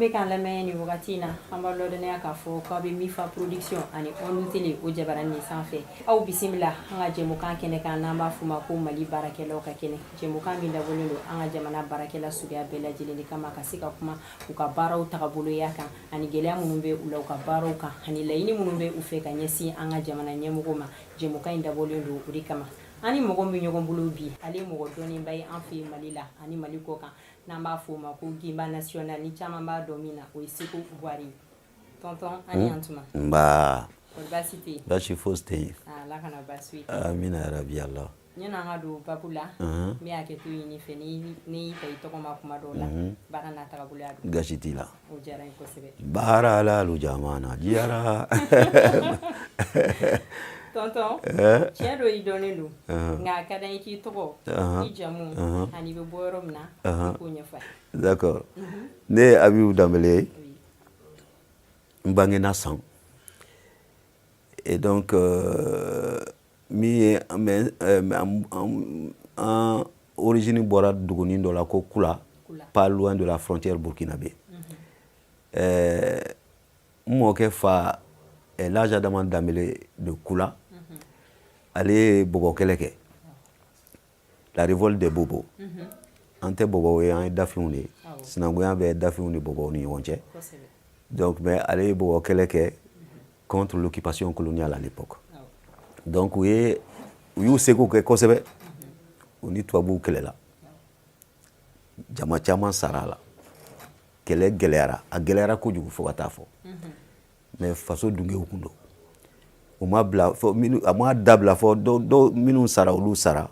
be kan lamɛn ni wagati na an b'a lɔdɔnniya k'a fɔ k'aw bɛ Mifa production ani Ondu Tele o jabaranin sanfɛ aw bisimila an ka jɛmukan kɛnɛ kan n'an b'a f'u ma ko Mali baarakɛlaw ka kɛnɛ jɛmukan min dabɔlen don an ka jamana baarakɛla suguya bɛɛ lajɛlen de kama ka se ka kuma u ka baaraw tagaboloya kan ani gɛlɛya minnu bɛ u la u ka baaraw kan ani laɲini minnu bɛ u fɛ ka ɲɛsin an ka jamana ɲɛmɔgɔw ma jɛmukan in dabɔlen don o de kama ani mɔgɔ min ɲɔgɔn bolo bi ale mɔgɔ dɔnnenba ye an fɛ Mali la ani Mali kɔ kan n'an b'a f'o ma ko Gimba national ni caman b'a dɔn min na o ye Seko Buwari tonton ani antuma nba baasi tɛ yen baasi fosi tɛ yen ala kana baasi ye amina yarabi Allah ɲɛna an ka don babu la n bɛ hakɛ to ɲini fɛ ni y'i ta i tɔgɔ ma kuma dɔw la baara n'a tagabolo y'a don gasi t'i la o diyara n ye kosɛbɛ baara lalu jamana diyara tonton tiɲɛ dɔ i dɔnnen don nka a ka d'an ye k'i tɔgɔ i jamu ani i bɛ bɔ yɔrɔ min na i k'o ɲɛfɔ d'accord ne ye Abibu Danbele ye n bangena San et donc min ye an origine bɔra dugunin dɔ la ko Kula pas loin de la frontière burkinabé n mɔkɛ fa Elhaji Adama Danbele de Kula ale ye bɔbɔ kɛlɛ kɛ la révolte des Bobo an tɛ bɔbɔw ye an ye dafinw de ye sinankunya bɛ dafinw ni bɔbɔw ni ɲɔgɔn cɛ donc mais ale ye bɔbɔ kɛlɛ kɛ contre l'occupation coloniale à l'époque donc u y'u seko kɛ kosɛbɛ u ni tubabuw kɛlɛla jama caman sara la kɛlɛ gɛlɛyara a gɛlɛyara kojugu fo ka taa fɔ mais faso dunkew kun don u ma bila a ma dabila fɔ dɔw minnu sara olu sara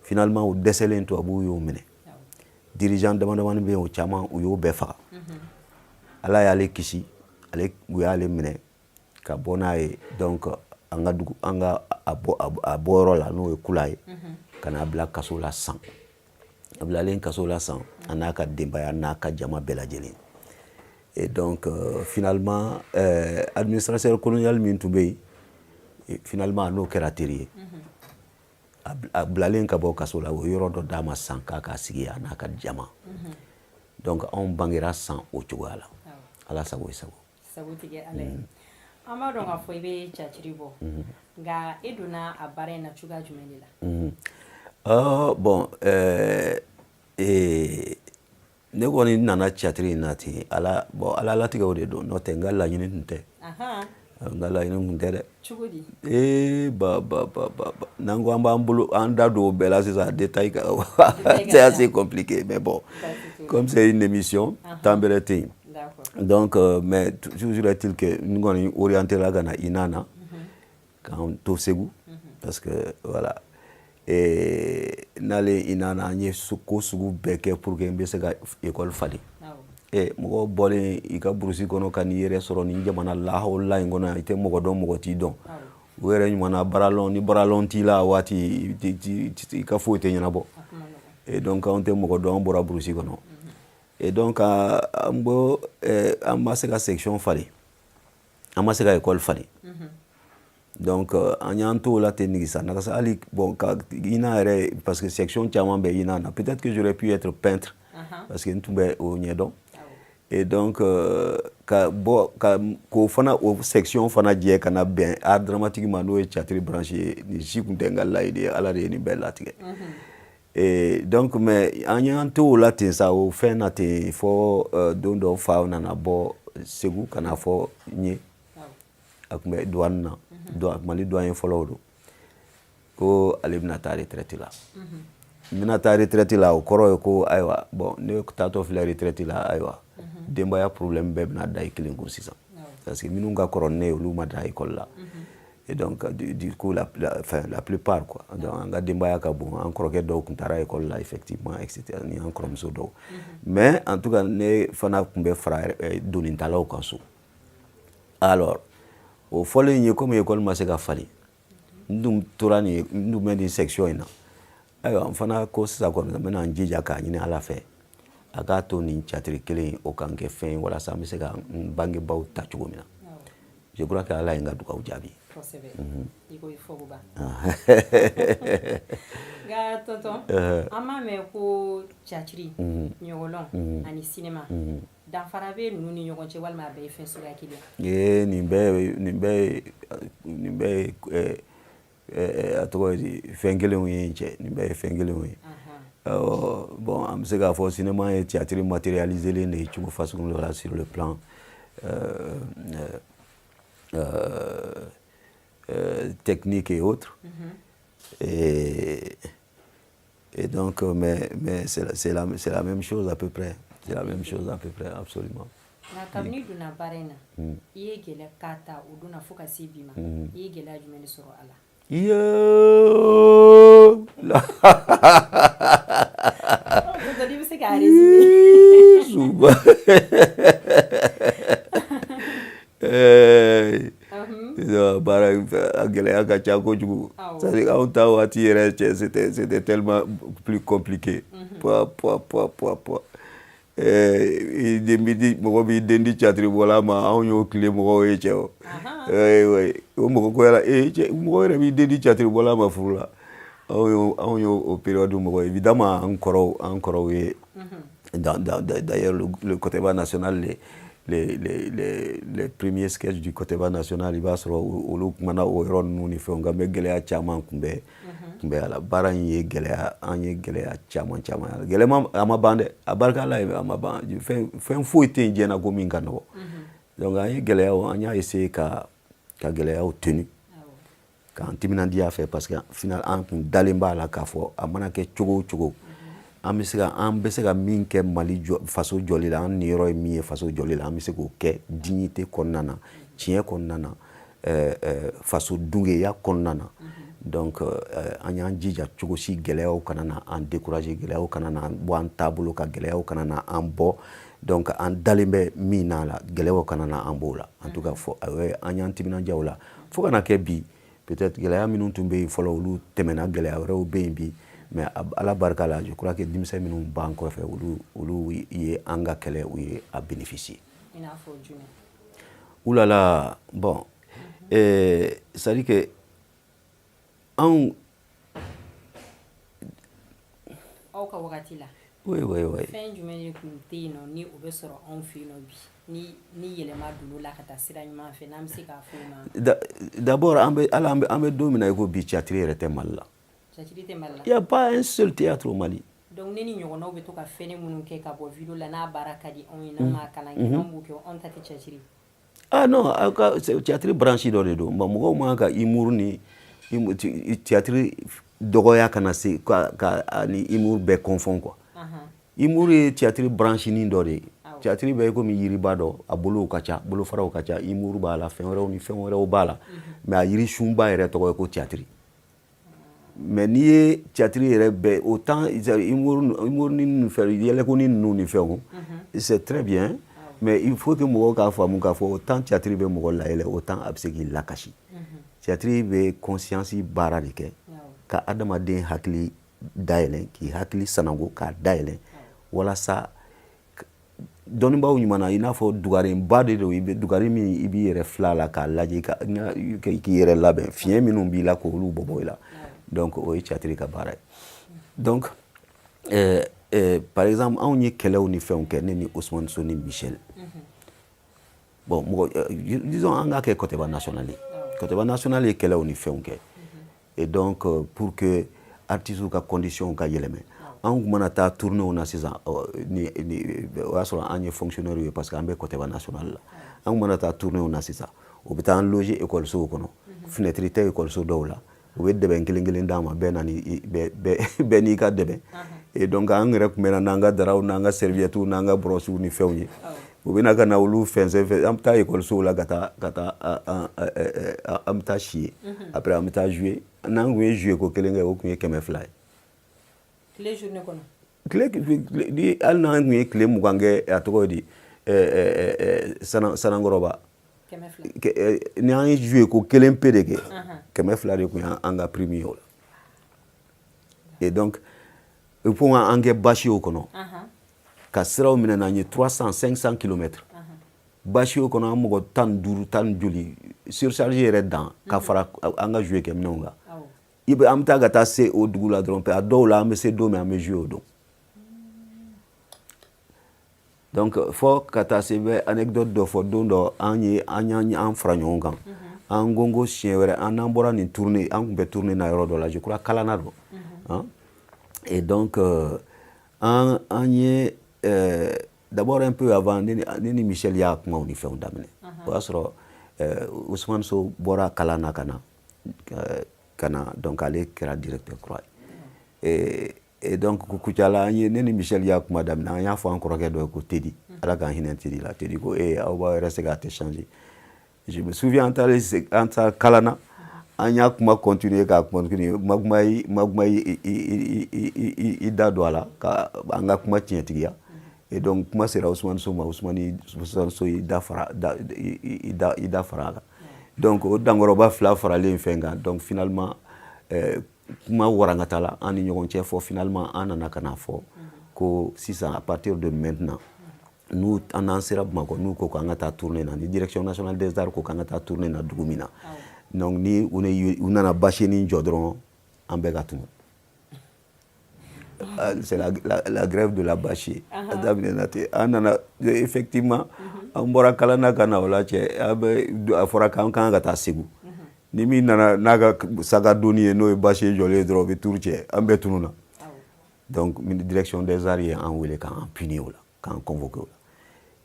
finalement u dɛsɛlen tubabuw y'u minɛ dirigeant damadamani bɛ yen o caman u y'o bɛɛ faga ala y'ale kisi u y'ale minɛ ka bɔ n'a ye donc an ka a bɔyɔrɔ la n'o ye Kula ye ka n'a bila kaso la San a bilalen kaso la San a n'a ka denbaya n'a ka jama bɛɛ lajɛlen et donc finalement administrateur colonial min tun bɛ yen finalement n'o kɛra teri ye a bilalen ka bɔ kaso la o yɔrɔ dɔ d'a ma San k'a ka sigi a n'a ka jama donc anw bangera San o cogoya la ala sago i sago sago tigɛ ala ye an b'a dɔn k'a fɔ i bɛ caciri bɔ nka e donna a baara in na cogoya jumɛn de la bon ne kɔni nana caciri in na ten ala latigɛw de don n'o tɛ n ka laɲini tun tɛ n ka laɲini tun tɛ dɛ cogo di n'an ko an b'an bolo an da don o bɛɛ la sisan détail c'est assez compliqué mais bon comme c'est une émission temps bɛrɛ tɛ yen donc mais toujours est-il que n kɔni orienté la ka na INA na k'an to Segu parce que voilà n'ale INA na an ye ko sugu bɛɛ kɛ pour que n bɛ se ka école falen mɔgɔ bɔlen i ka burusi kɔnɔ ka n'i yɛrɛ sɔrɔ nin jamana lahala in kɔnɔ i tɛ mɔgɔ dɔn mɔgɔ t'i dɔn o yɛrɛ ɲumanna baaralɔn ni baaralɔn t'i la waati i ka foyi tɛ ɲɛnabɔ et donc an tɛ mɔgɔ dɔn an bɔra burusi kɔnɔ et donc an ma se ka section falen an ma se ka école falen donc an y'an to la ten nigisa nakasa hali bon ka INA yɛrɛ parce que section caman bɛ INA na peut-être que j'aurais pu être peintre parce que n tun bɛ o ɲɛdɔn et donc k'o fana o section fana jɛ ka na bɛn art dramatique ma n'o ye caciri branche ye nin si tun tɛ n ka laɲini ye ala de ye nin bɛɛ latigɛ et donc mais an y'an to o la ten sa o fɛn na ten fɔ don dɔ fa nana bɔ Segu ka na fɔ n ye a tun bɛ douane na Mali douane fɔlɔw don ko ale bɛna taa retraite la n bɛna taa retraite la o kɔrɔ ye ko ayiwa bon ne taatɔ filɛ retraite la ayiwa denbaya problème bɛɛ bɛna da i kelen kun sisan parce que minnu ka kɔrɔ ne ye olu ma da école la et donc du coup la plupart quoi donc an ka denbaya ka bon an kɔrɔkɛ dɔw tun taara école la effectivement etc ni an kɔrɔmuso dɔw mais en tout cas ne fana tun bɛ fara donitalaw kan so alors o fɔlen ye comme école ma se ka falen n dun tora nin n dun bɛ nin section in na ayiwa n fana ko sisan kɔni n bɛna n jija k'a ɲini ala fɛ a k'a to nin caciri kelen o kan kɛ fɛn walasa n bɛ se ka n bangebaaw ta cogo min na je crois que ala inga duka ujabi kosɛbɛ i ko i fɔbuba nka tonton an m'a mɛn ko catiri ɲɔgɔlɔn ani cinéma danfara bɛ ninnu ni ɲɔgɔn cɛ walima a bɛɛ ye fɛn suguya kelen ye nin bɛɛ a tɔgɔ ye fɛn kelenw ye cɛ nin bɛɛ ye fɛn kelenw ye bon an bɛ se k'a fɔ cinéma ye théâtre matérialisé de ye cogo façon dɔ la sur le plan technique et autres. Et donc, mais c'est la même chose à peu près. C'est la même chose à peu près, absolument. Kabini donna baara in na i ye gɛlɛya k'a ta o donna fo ka se bi ma i ye gɛlɛya jumɛn de sɔrɔ a la i bɛ se k'a résumé baara a gɛlɛya ka ca kojugu c'est-à-dire anw ta waati yɛrɛ cɛ c'était tellement plus compliqué mɔgɔ b'i den di catiri bɔla ma anw y'o tile mɔgɔw ye cɛ o mɔgɔ ko yɛrɛ mɔgɔ yɛrɛ b'i den di catiri bɔla ma furu la anw y'o période mɔgɔ évidemment an kɔrɔw ye d'ailleurs le Coteba national les premiers sketchs du Coteba national i b'a sɔrɔ olu kumana o yɔrɔ ninnu ni fɛnw nka mɛ gɛlɛya caman kun bɛ a la baara in ye gɛlɛya an ye gɛlɛya caman gɛlɛya a ma ban dɛ a barika la a ma ban fɛn foyi tɛ yen diɲɛ na ko min ka nɔgɔ donc an ye gɛlɛyaw an y'a essayer ka gɛlɛyaw tenu k'an timinandiya fɛ parce que final an kun dalen b'a la k'a fɔ a mana kɛ cogo o cogo an bɛ se ka min kɛ Mali faso jɔli la an niyɔrɔ ye min ye faso jɔli la an bɛ se k'o kɛ dignité kɔnɔna na tiɲɛ kɔnɔna na faso dungeya kɔnɔna na donc an y'an jija cogo si gɛlɛyaw kana na an décourager gɛlɛyaw kana na bɔ an taabolo ka gɛlɛyaw kana na an bɔ donc an dalen bɛ min na la gɛlɛyaw kana na an b'o la en tout cas an y'an timinandiya o la fo kana kɛ bi peut-être gɛlɛya minnu tun bɛ yen fɔlɔ olu tɛmɛna gɛlɛya wɛrɛw bɛ yen bi mais ala barika la je crois que denmisɛn minnu b'an kɔfɛ olu ye an ka kɛlɛ u ye a bénéficier i n'a fɔ jumɛn oulala bon c'est-à-dire que aw ka wagati la oui fɛn jumɛn de tun tɛ yen nɔ ni o bɛ sɔrɔ anw fɛ yen nɔ bi ni yɛlɛma donn'o la ka taa sira ɲuman fɛ n'an bɛ se k'a fɔ o ma d'abord an bɛ don min na i ko bi théâtre yɛrɛ tɛ Mali la il y a pas un seul théâtre au Mali donc ne ni ɲɔgɔnnaw bɛ to ka fɛn minnu kɛ ka bɔ vidéo la n'a baara ka di anw ye n'an m'a kalan kɛ anw b'o kɛ anw ta tɛ théâtre ah non aw ka théâtre branche dɔ de don mɔgɔw man ka humour ni théâtre dɔgɔya kana se ka ni humour bɛɛ confond quoi humour ye théâtre branche ni dɔ de ye théâtre bɛɛ komi yiriba dɔ a bolow ka ca bolofaraw ka ca humour b'a la fɛn wɛrɛw ni fɛn wɛrɛw b'a la mais a yirisunba yɛrɛ tɔgɔ ye ko théâtre mais n'i ye théâtre yɛrɛ bɛɛ autant humour ni ninnu fɛ yɛlɛkoni ninnu ni fɛnw c'est très bien mais il faut que mɔgɔw k'a faamu k'a fɔ autant théâtre bɛ mɔgɔ layɛlɛ autant a bɛ se k'i lakasi théâtre bɛ conscience baara de kɛ ka adamaden hakili dayɛlɛ k'i hakili sanango k'a dayɛlɛ walasa dɔnnibaaw ɲuman na i n'a fɔ dugarenba de don dugari min i b'i yɛrɛ filɛ a la k'a lajɛ k'i yɛrɛ labɛn fiɲɛ minnu b'i la k'olu bɔ i la donc o ye théâtre ka baara ye donc par exemple anw ye kɛlɛw ni fɛnw kɛ ne ni Ousmane Soni Michel bon disons an k'a kɛ Coteba national ye Coteba national ye kɛlɛw ni fɛnw kɛ et donc pour que artistes ka conditions ka yɛlɛmɛ an tun mana taa tournéw na sisan o y'a sɔrɔ an ye fonctionnaire ye parce que an bɛ Coteba national la an tun mana taa tournéw na sisan o bɛ taa an loger école sow kɔnɔ fenêtre tɛ école so dɔw la u bɛ dɛbɛn kelen d'an ma bɛɛ n'i ka dɛbɛn et donc an yɛrɛ tun bɛ n'an ka daraw n'an ka serviettes n'an ka brossiw ni fɛnw ye u bɛ na ka na olu fɛnsɛn an bɛ taa école sow la ka taa an bɛ taa si ye après an bɛ taa jouer n'an tun ye jouer ko kelen kɛ o tun ye 200 ye tile journée kɔnɔ hali n'an tun ye tile 20 kɛ a tɔgɔ di Sanankɔrɔba ni an ye jouer ko kelen pe de kɛ 200 de tun y'an ka prime ye o la et donc il faut an kɛ basiw kɔnɔ ka siraw minɛ n'an ye 300-500 kilomètres bâche au kono amogo tan duru tan joli surchargé yɛrɛ dan ka fara an ka jouer kɛ minɛnw kan i bɛ an bɛ taa ka taa se o dugu la dɔrɔn a dɔw la an bɛ se don min an bɛ jouer o don donc fɔ ka taa se bɛ anecdote dɔ fɔ don dɔ an fara ɲɔgɔn kan an ko n ko siɲɛ wɛrɛ an n'an bɔra nin tournée an tun bɛ tournée na yɔrɔ dɔ la je crois Kalana don et donc an ye d'abord un peu avant ne ni Michel y'a kumaw ni fɛnw daminɛ o y'a sɔrɔ Ousmane Sow bɔra Kalana ka na donc ale kɛra directeur kura ye et donc Kucala an ye ne ni Michel y'a kuma daminɛ an y'a fɔ an kɔrɔkɛ dɔ ye ko Tedi ala k'an hinɛ Tedi la Tedi ko aw b'aw yɛrɛ se k'a tɛ changer je me souviens an taara Kalana an y'a kuma continuer k'a continuer Maguma i da don a la ka an ka kuma tiɲɛtigiya et donc kuma sera Ousmane Sow ma Ousmane Sow i da fara a kan donc o dankɔrɔba fila faralen fɛn kan donc finalement kuma warankata la an ni ɲɔgɔn cɛ fɔ finalement an nana ka na fɔ ko sisan à partir de maintenant nous an sera Bamakɔ n'u ko k'an ka taa tournée na ni direction nationale des arts ko k'an ka taa tournée na dugu min na donc ni u nana bâche ni jɔ dɔrɔn an bɛɛ ka tunu c'est la grève de la bâche daminɛna ten an nana effectivement an bɔra Kalana ka na o la cɛ a fɔra k'an kan ka taa Segu ni min nana n'a ka saga donni ye n'o ye bâche jɔlen dɔrɔn o bɛ turu cɛ an bɛɛ tununa donc direction des arts ye an wele k'an punir o la k'an convoquer o la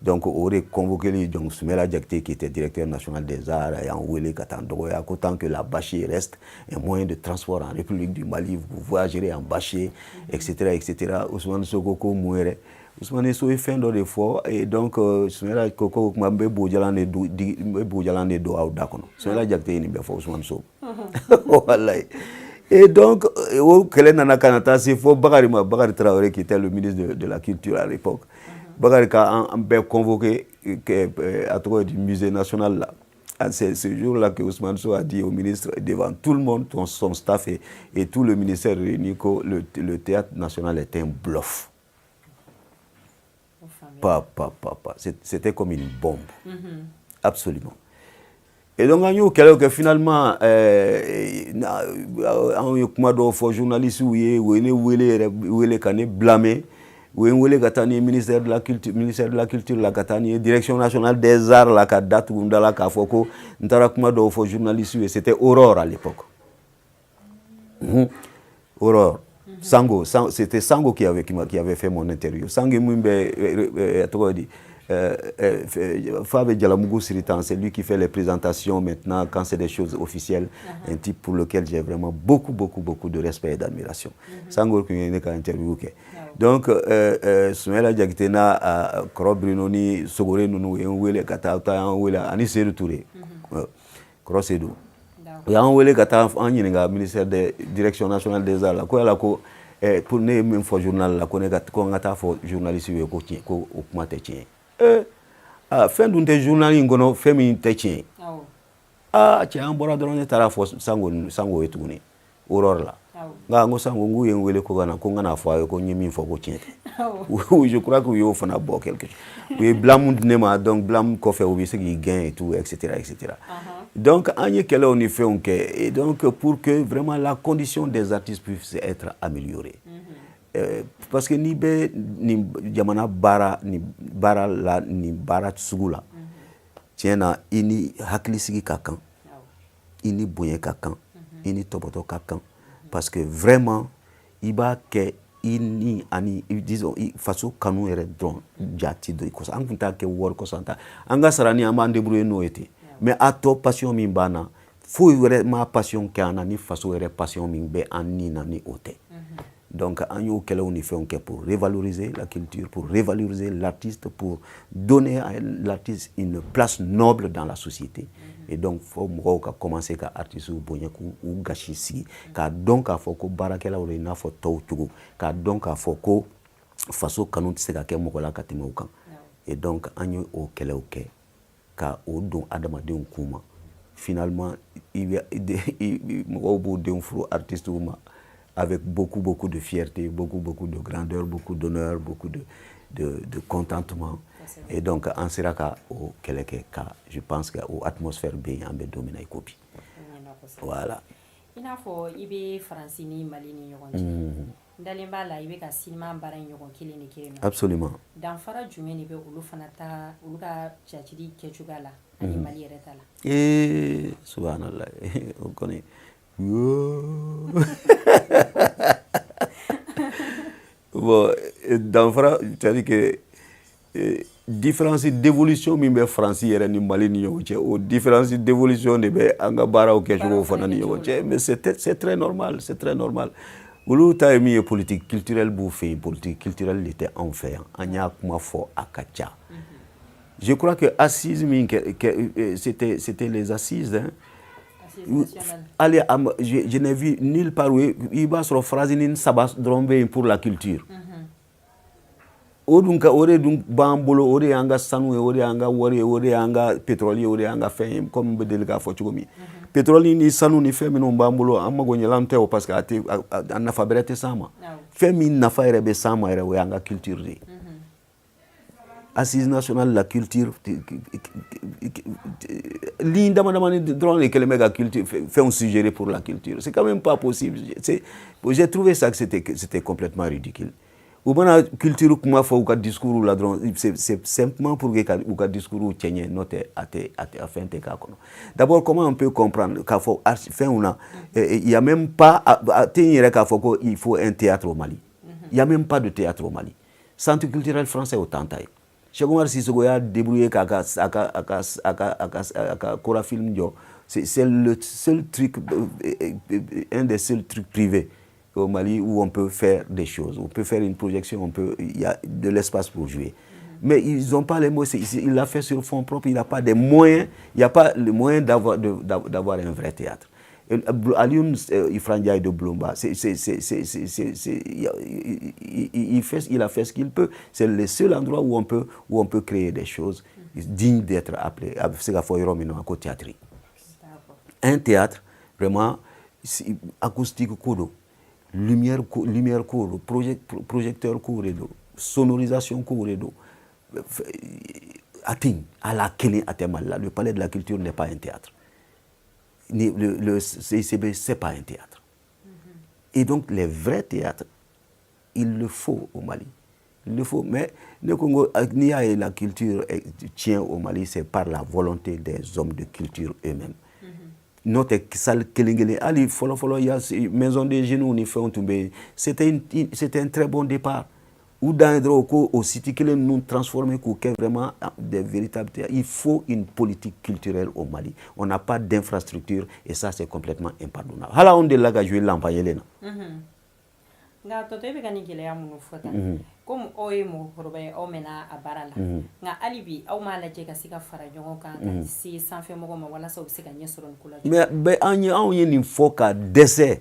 donc o de convoqué donc Soumela Diakité qui était directeur national des arts et en wele ka taa dɔgɔya ko tant que la bâche reste un moyen de transport en République du Mali vous voyagerez en bâche etc. Ousmane Sow ko mun yɛrɛ Ousmane Sow ye fɛn dɔ de fɔ et donc Soumela ko kuma n bɛ bojalan de don aw da kɔnɔ Soumela Diakité ye nin bɛɛ fɔ Ousmane Sow wallahi et donc o kɛlɛ nana ka na taa se fɔ Bakari Traoré qui était le ministre de la culture à l'époque Bakari ka an bɛɛ convoqué à travers du musée national là. C'est ce jour-là que Ousmane Sow a dit au ministre devant tout le monde, son staff et tout le ministère réuni que le théâtre national était un bluff. Pas. C'était comme une bombe. Absolument. Et donc, on a que finalement, on a journaliste où il est blâmé. Oui, ministère de la culture, la Catanie, direction nationale des arts, la date où on a foko, on journaliste, c'était Aurore à l'époque. Aurore. Sango, c'était Sango qui avait fait mon interview. Sango Fabé Djalamougou Siritan, c'est lui qui fait les présentations maintenant quand c'est des choses officielles, un type pour lequel j'ai vraiment beaucoup de respect et d'admiration. Sango qui est interview. Donc, Soumela Diakité na Koro Brunoni, Sogore Nounou, et on voulait Ani Seydou Touré. Koro Seydou. Et on voulait en ministère de Direction nationale des arts. Pour ne même fois journal, la connaître journaliste ko kuma te tiɲɛ. Fɛn dun tɛ journal in kɔnɔ fɛn min tɛ tiɲɛ. Cɛ an bɔra dɔrɔn ne taara fɔ Sango ye tuguni Aurore la. Nka n ko Sango n k'u ye n wele ko ka na ko n kana fɔ a ye ko n ye min fɔ ko tiɲɛ tɛ. Je crois que y'o fana bɔ quelque chose. U ye blâme di ne ma donc blâme kɔfɛ u bɛ se k'i gɛn et tout etc. Donc an ye kɛlɛw ni fɛnw kɛ et donc pour que vraiment la condition des artistes puisse être améliorée. Parce que ni bɛ nin jamana baara la nin baara sugu la tiɲɛ na i ni hakilisigi ka kan i ni bonya ka kan i ni tɔbɔtɔ ka kan parce que vraiment i b'a kɛ i ni ani disons faso kanu yɛrɛ dɔrɔn jati dɔ i kɔsɔ an tun t'a kɛ wari kɔsɔ an ka sara ni an b'an débrouiller n'o ye ten mais a tɔ passion min b'an na foyi wɛrɛ ma passion kɛ an na ni faso yɛrɛ passion min bɛ an ni na ni o tɛ. Donc, on a pour revaloriser la culture, pour revaloriser l'artiste, pour donner à l'artiste une place noble dans la société. Et donc, il faut commencer à artiste ou gâchis, car donc, il faut que Barakela ou Rena faut tout, car donc, il faut que façon kanut se ka mokola katime ukan. Et donc, on a au kele oke, car au don adamade finalement, il y a des artistes avec beaucoup de fierté, beaucoup de grandeur, beaucoup d'honneur, beaucoup de contentement. Et donc, en sera au quelques cas, je pense qu'au atmosphère bien, on domine la copie. Voilà. Il faut ibe francini malini yogonti. Dalemba la ibe ka cinéma bara yogon kilini kirino. Absolument. Dans fara jumeni be ulu fanata ulu ka chachiri kechugala ani mali retala. Subhanallah. On connaît. Bon, dans fara, c'est-à-dire que différence d'évolution min be France yɛrɛ ni Mali ni ɲɔgɔn cɛ o différence d'évolution de bɛ an ka baaraw kɛcogo fana ni ɲɔgɔn cɛ mais c'est très normal olu ta ye min ye politique culturelle b'u fɛ yen politique culturelle de tɛ anw fɛ yan an y'a kuma fɔ a ka ca je crois que assise min c'était les assises hein. Allez, je n'ai vu nulle part où il va sur phrase ni saba dɔrɔn bɛ yen pour la culture. O dun b'an bolo o de y'an ka sanu ye o de y'an ka wari ye o de y'an ka pétrole ye o de y'an ka fɛn ye comme bɛ deli k'a fɔ cogo min pétrole ni sanu ni fɛn minnu b'an bolo an mago ɲɛlan tɛ o parce que a nafa bɛrɛ tɛ s'an ma fɛn min nafa yɛrɛ bɛ s'an ma yɛrɛ o y'an ka culture de ye assise nationale la culture ligne dama-damani dɔrɔn de kɛlen bɛ ka culture fɛnw suggérer pour la culture c'est quand même pas possible j'ai trouvé ça que c'était complètement ridicule. Ou bien culture kuma fɔ u ka discours la dɔrɔn c'est simplement pour que u ka discours tiɲɛ n'o tɛ a fɛn tɛ k'a kɔnɔ d'abord comment on peut comprendre k'a fɔ fɛnw na il y a même pas a tɛ n yɛrɛ k'a fɔ ko il faut un théâtre au Mali il y a même pas de théâtre au Mali centre culturel français o tan ta ye Cheikh Oumar Sissoko y'a débrouillé k'a ka Kora film jɔ c'est le seul truc un des seuls trucs privés au Mali où on peut faire des choses, on peut faire une projection, il y a de l'espace pour jouer. Mais ils n'ont pas les moyens, il l'a fait sur fonds propres, il n'a pas des moyens, il n'y a pas le moyen d'avoir un vrai théâtre. Alioune Ifra Ndiaye de Blomba, il a fait ce qu'il peut, c'est le seul endroit où on peut créer des choses dignes d'être appelées, un théâtre vraiment acoustique kodo. Lumière court, projecteur court, sonorisation court, à la Kélé, à Temala, le palais de la culture n'est pas un théâtre. Le CICB, ce n'est pas un théâtre. Et donc, les vrais théâtres, il le faut au Mali. Il le faut. Mais le Congo, la culture tient au Mali, c'est par la volonté des hommes de culture eux-mêmes. Notre salle Kelingele, Ali, follow, il y a maison des genoux, ni fait c'était un très bon départ. Ou dans le au City que nous transformer vraiment des véritables théâtres. Il faut une politique culturelle au Mali. On n'a pas d'infrastructure et ça c'est complètement impardonnable. Hala on de là jouer l'empayé nga toto be kani geleya munu fota comme oye mo robe o mena abarala nga alibi aw ma la je ka sika fara jongo kan ka si sanfé mo ma wala so sika nyesoron kula mais be anye ni foka décès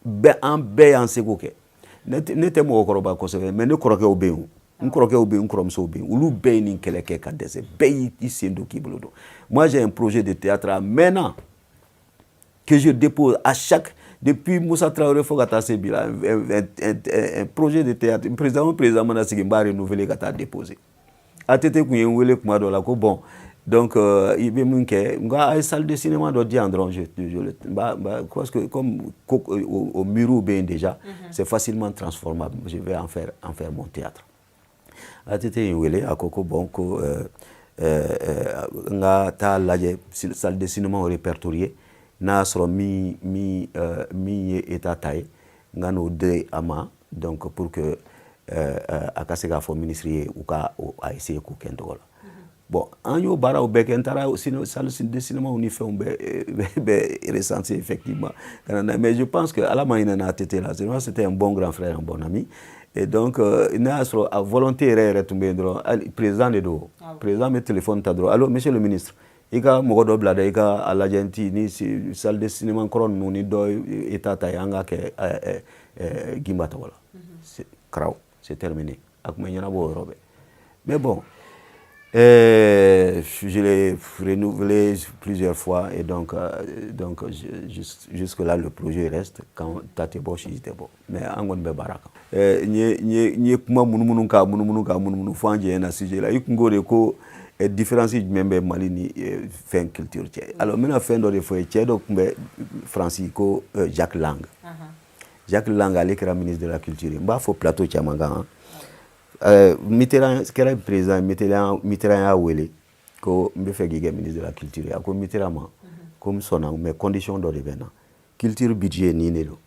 be an be an seko ke ne te mo koroba ko se mais ne koroke o be un koroke o be un koromso o be ulu be ni keleke ka décès be isendo kiblodo. Moi j'ai un projet de théâtre maintenant que je dépose à chaque depuis Moussa Traoré Fogata Sebila, un projet de théâtre, le président Manasiki m'a renouvelé quand il a déposé. A été kouye kuma do la ko bon. Donc il be munke nga salle de cinéma do di andron je parce que comme au Muru ben déjà, c'est facilement transformable. Je vais en faire mon théâtre. A été wele akoko bon ko nga ta laje salle de cinéma répertorié. N'a soro mi état taille ngano de ama donc pour que akasega fo ministre ou ka a essayer ko kendola bon anyo bara o bekentara salle de cinéma on y fait recensé effectivement mais je pense que à la main na tete là c'était un bon grand frère un bon ami et donc n'a soro à volonté retomber dro président de do président me téléphone tadro allô monsieur le ministre ika mogodo blada ika alagenti ni salle de cinéma koron ni do etata yanga ke gimbata wala c'est terminé ak ma nyana bo robe mais bon Je l'ai renouvelé plusieurs fois et donc jusque-là, le projet reste. Quand Tate Bosch, il était bon. Mais on va baraka. Ni kuma munumunuka fanje na sujet là. Ikungo de ko différence même Mali ni fin culture. Alors maintenant fin de fois donc Francisco Jacques Lang. Jacques Lang allait être ministre de la culture. Mba fo plateau Tchamanga. Mitterrand, ce qu'elle est président, Mitterrand a ouelé que me fait ministre de la culture. À comme Mitterrand, comme son nom, mais conditions de revenant. Culture budget ni nélo.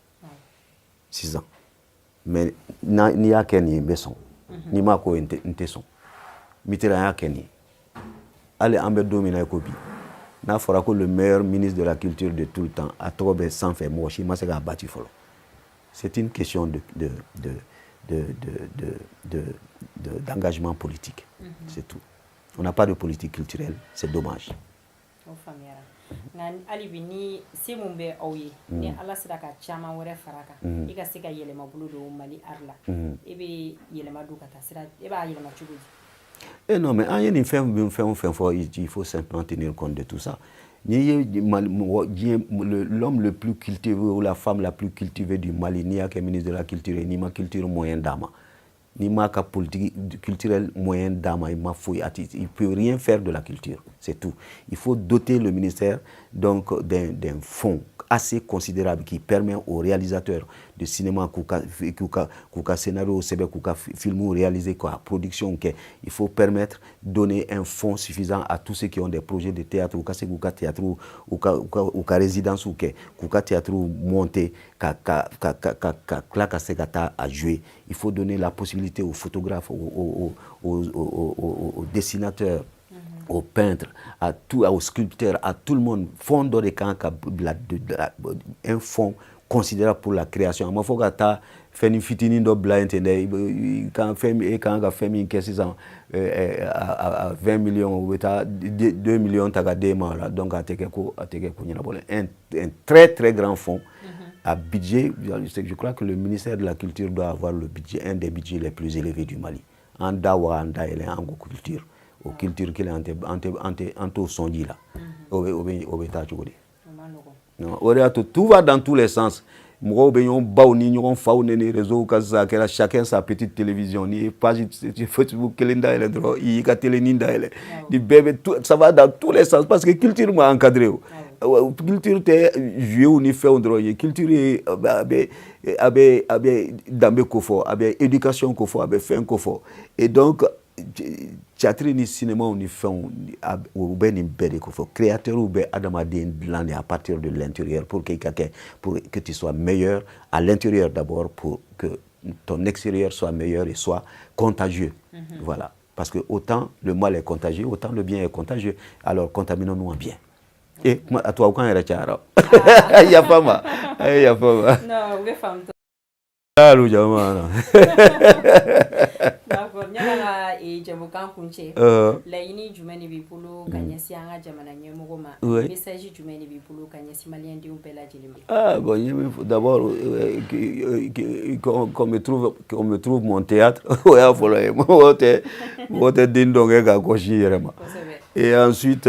6 ans. Mais ni a qu'un ni besson. Ni ma ko intesson. Mitterrand a qu'un ni. Allez en dominer copie. N'a fera que le meilleur ministre de la culture de tout le temps a trouvé sans faire moche. Il m'a battu follow. C'est une question d'engagement politique. C'est tout. On n'a pas de politique culturelle, c'est dommage. Alibini si mumbe oyi ni ala sira ka chama wore faraka I ka se ka yelema bulu do Mali arla ebe yelema du kata sira eba yelema chuguji. Eh non, mais il faut simplement tenir compte de tout ça. L'homme le plus cultivé ou la femme la plus cultivée du Mali, ni à ministre de la culture, ni ma culture moyenne d'ama. Ni ma politique culturelle moyenne d'ama, il ne peut rien faire de la culture, c'est tout. Il faut doter le ministère donc d'un fonds assez considérable qui permet aux réalisateurs de cinéma, kuka scénario, kuka film réalisé, kuka production, il faut permettre de donner un fonds suffisant à tous ceux qui ont des projets de théâtre, kuka théâtre, kuka résidence, kuka théâtre monté, à jouer. Il faut donner la possibilité aux photographes, aux dessinateurs, aux peintres, aux sculpteurs, à tout le monde, fond dans les camps, un fonds considérable pour la création. Il faut que tu fait une fitine de blind quand fait une question à 20 millions ou 2 millions donc un très très grand fonds à budget. Je crois que le ministère de la Culture doit avoir le budget, un des budgets les plus élevés du Mali. En dawa, en daïle, en culture. Aux cultures qu'il a en sondi là. Tout va dans tous les sens. Chacun sa petite télévision, page Facebook, ça va dans tous les sens parce que culture m'a encadré. Culture est jouée ou ni fait un culture est d'ambé kofo, éducation kofo, fait un kofo. Et donc théâtre ni cinéma on y fait ou ben belle kofo créateur ou ben adamadine blindé à partir de l'intérieur pour que tu sois meilleur à l'intérieur d'abord pour que ton extérieur soit meilleur et soit contagieux. Voilà, parce que autant le mal est contagieux, autant le bien est contagieux. Alors contaminons-nous en bien. Et à toi quand il y a pas mal. Il y a pas mal. Non, les femmes. Allô jamana. D'accord, nyala e jamukan kunche. La ini jumeni bipulu kanyasi anga jamana nyemogoma. Message jumeni bipulu kanyasi malien di umpela jilima. Ah bon, d'abord qu'on me trouve mon théâtre. Ouais, follow moi te dindonge ga koshi yerema. Et ensuite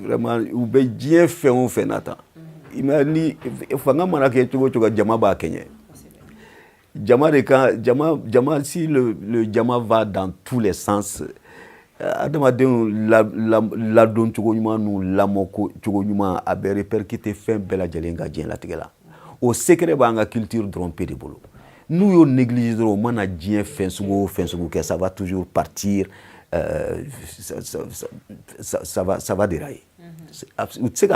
vraiment ou bien fait on fait nata. Il m'a dit fanga manake tugo jama ba kenye. Jama si le jama va dans tous les sens. Adamaden la don tugo nyuma nu la moko tugo nyuma a be répercuter fin bela jelenga dien la tigela. Au secret ba nga culture drompé de bolo. Nous yo négligerons mana dien fin sugo que ça va toujours partir. Ça va dérailler. C'est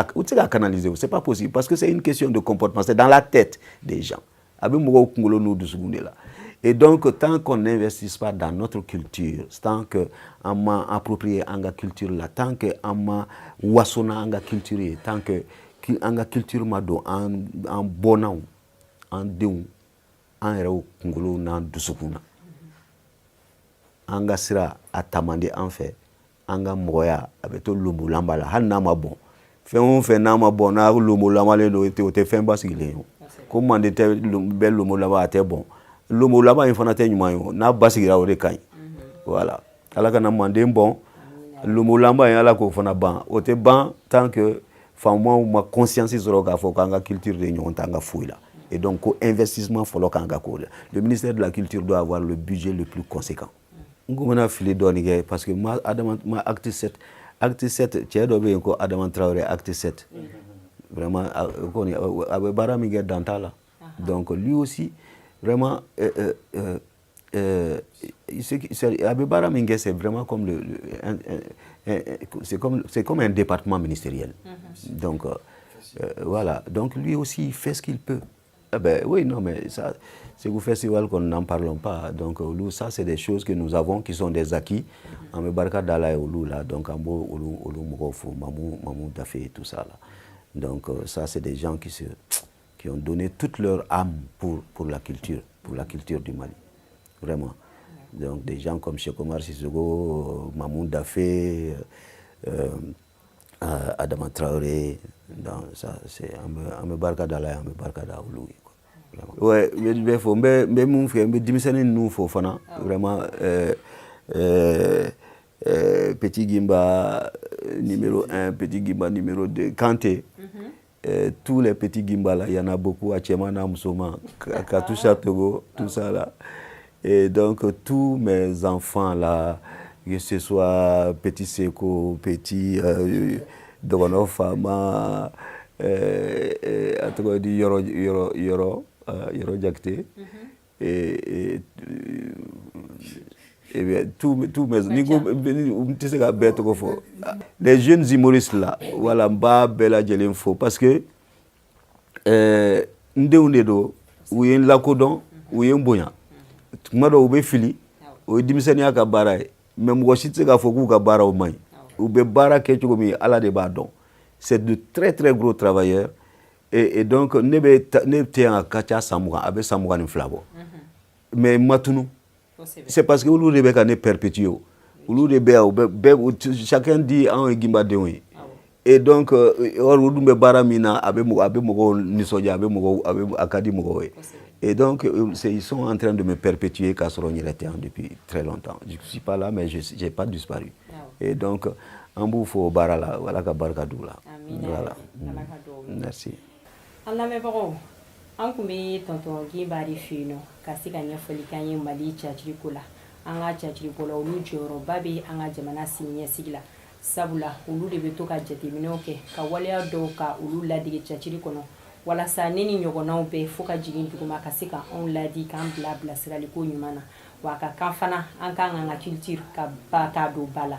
canaliser, c'est pas possible parce que c'est une question de comportement, c'est dans la tête des gens. Et donc tant qu'on n'investit pas dans notre culture, tant que on m'a approprié anga culture là, tant que on m'a wasona anga culture, tant que anga culture ma do en bonam, en deun, en reo kungolo na dusukuna. Anga sira atamande en fait anga moya abeto lumu lambala hal na ma bon fait on fait na ma bon na lumu lambale do te fait basigile comment de te bel lumu lamba te bon lumu lamba infana te nyuma yo na basigira o de kan voilà ala kana manden bon lumulamba en ala ko fana ban o te ban tant que famo ma conscience soro ka fo kanga culture de ñon tanga fouila et donc investissement folo kanga ko le ministère de la culture doit avoir le budget le plus conséquent ngomana fili doni parce que ma acte 7 tiedo be ko Adama Traoré acte 7 vraiment abe bara mi dantala donc lui aussi vraiment Abeba Mingue, c'est vraiment comme c'est comme un département ministériel. Donc voilà. Donc lui aussi il fait ce qu'il peut. Ah ben oui, non, mais ça, c'est au festival qu'on n'en parlons pas. Donc ça, c'est des choses que nous avons qui sont des acquis. En Mebarka Dala et Oulu là, donc en Bo Oulu Mokofo, Mamou Dafé et tout ça là. Donc ça, c'est des gens qui ont donné toute leur âme pour la culture du Mali. Vraiment. Donc des gens comme Cheikh Omar Sissoko, Mamoun Dafé, Adama Traoré, ça c'est un barka d'Allah, un barka d'Aoulou. Ouais, mais faut mais mon frère, mais démissionner nous faut fana vraiment Petit Gimba numéro 1, Petit Gimba numéro 2, Kanté. Tous les petits Gimba là, il y en a beaucoup à Tchemana, Moussoma, Katoucha Togo, tout ça là. Et donc, tous mes enfants là, que ce soit Petit Seko, Petit Dogono Fama, Yoro Jakte, et bien, tous mes les jeunes humoristes là, voilà, Mba Bella Djelinfo, parce que Ndéounedo, ou y a un Lakodon, ou y a un Boyan. Tumado ube fili o dimisenia ka bara même woshitse ka foku ka bara o mai ube bara ke chokomi ala de badon c'est de très très gros travailleurs et donc ne te en kacha samuga abe samuga ni flabo mais matunu c'est parce que ulu de beka ne perpétuer ulu de chacun dit en gimba de oui et donc ulu be bara mina abe mogo ni soja abe akadi mogo. Et donc, ils sont en train de me perpétuer depuis très longtemps. Je ne suis pas là, mais je n'ai pas disparu. Et donc, en bouffe barala, voilà ka barkadoula. Voilà. Merci. En lamɛnbagaw, an kun bɛ tonton Guiba de fɛ yen nɔ ka se ka ɲɛfɔli k'an ye Mali cɛciriko la. An ka cɛciriko la olu jɔyɔrɔba bɛ an ka jamana siniɲɛsigi la. Sabula olu de bɛ to ka jateminɛw kɛ ka waleya dɔw ka olu ladege cɛciri kɔnɔ. Walasa ne ni ɲɔgɔnnaw bɛɛ fo ka jigin duguma ka se ka anw ladi k'an bila bilasiraliko ɲuman na wa ka kan fana an kan ka culture ka ba ta don ba la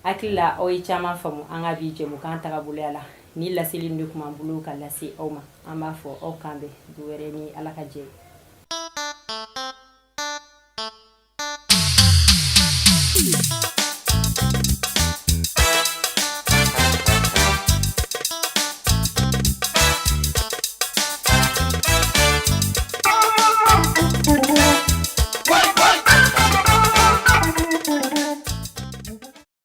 hakili la aw ye caman faamu an ka bi jɛmukan tagaboloya la ni laseli de kun b'an bolo ka lase aw ma an b'a fɔ aw kan bɛn du wɛrɛ ni ala ka jɛ